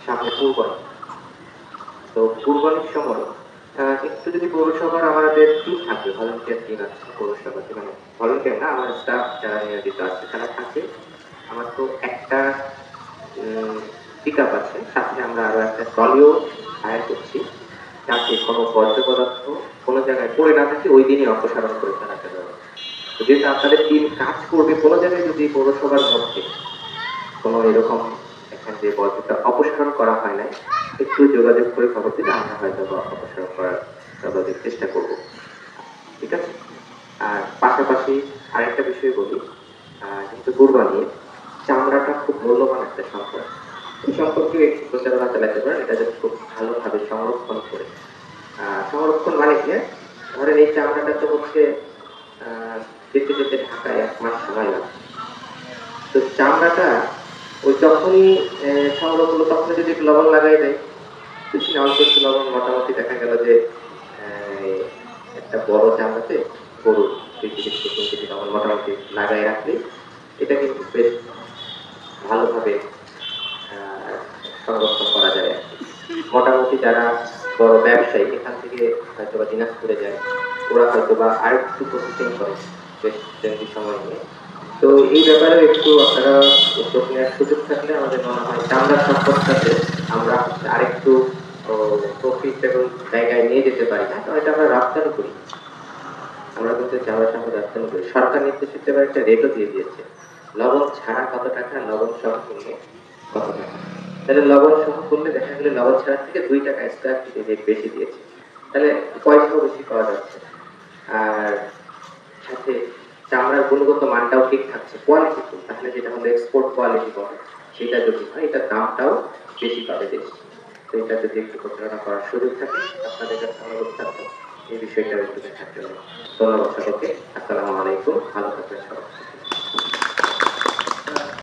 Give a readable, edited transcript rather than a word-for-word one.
সামনে কুরবানি। তো কুরবানির সময় একটু যদি পৌরসভার আমাদের টিম থাকে, ভলান্টিয়ার টিম আছে পৌরসভাতে, মানে ভলান্টিয়ার না, আমার স্টাফ যারা নিয়োজিত আছে তারা থাকে। আমার তো একটা পিকআপ আছে, সাথে আমরা আরো একটা ট্রলিও হায়ার করছি, যাতে কোনো বর্জ্য পদার্থ কোনো জায়গায় পড়ে না থাকে, ওই দিনই অপসারণ করে ফেলাতে হবে। তো যেহেতু আপনাদের টিম কাজ করবে, কোনো জায়গায় যদি পৌরসভার মধ্যে কোনো এরকম দেখেন যে বর্জ্যটা অপসারণ করা হয় নাই, একটু যোগাযোগ করে খবর দিলে আমরা হয়তো অপসারণ করার সর্বাধিক চেষ্টা করব। ঠিক আছে। আর পাশাপাশি আরেকটা বিষয় বলি, যেহেতু কুরবানি, চামড়াটা খুব মূল্যবান একটা সম্পদ। এই সম্পর্কে একটু প্রচারণা চালাতে পারেন, এটা যাতে খুব ভালোভাবে সংরক্ষণ করে। সংরক্ষণ মানে কি? ধরেন এই চামড়াটা তো হচ্ছে যেতে যেতে ঢাকায় 1 মাস সময় লাগে। তো চামড়াটা ওই যখনই সংগ্রহ করলো তখন যদি একটু লবণ লাগাই দেয়, বেশি না, অল্প একটু লবণ, মোটামুটি দেখা গেল যে একটা বড় চামড়াতে গরুর 2 থেকে 3 কেজি লবণ মোটামুটি লাগাই রাখলে এটা কিন্তু বেশ ভালোভাবে আহ, সংরক্ষণ করা যায় আর কি। মোটামুটি যারা বড় ব্যবসায়ী এখান থেকে হয়তো বা দিনাজপুরে যায়, ওরা হয়তো বা আর একটু প্রসেসিং করে বেশ জরুরি সময় নিয়ে। তো এই ব্যাপারে একটু আপনারা উদ্যোগ নেওয়ার সুযোগ থাকলে আমাদের মনে হয় চামড়ার সম্পদটাকে আমরা আরেকটু প্রফিটেবল জায়গায় নিয়ে যেতে পারি। না, কারণ এটা আমরা রপ্তানি করি, আমরা কিন্তু চামড়া সম্পদ রপ্তানি করি। সরকার নির্দেশিত এবার একটা রেটও দিয়ে দিয়েছে, লবণ ছাড়া কত টাকা, লবণ সহ কিনলে কত টাকা। তাহলে লবণ সহ করলে দেখা গেলে লবণ ছাড়া থেকে 2 টাকা স্কোয়ার ফিটে রেট বেশি দিয়েছে, তাহলে পয়সাও বেশি পাওয়া যাচ্ছে। আর সাথে চামড়ার গুণগত মানটাও ঠিক থাকছে, কোয়ালিটি ফুল, তাহলে যেটা হলো এক্সপোর্ট কোয়ালিটি বলে, সেটা যদি হয় এটার দামটাও বেশি পাবে দেশ। তো এটা যদি একটু প্রচারণা করার সুযোগ থাকে আপনাদের কাছে অনুরোধ থাকবে এই বিষয়টা একটু দেখার জন্য। ধন্যবাদ সকলকে। আসসালামু আলাইকুম, ভালো থাকবেন সবাই।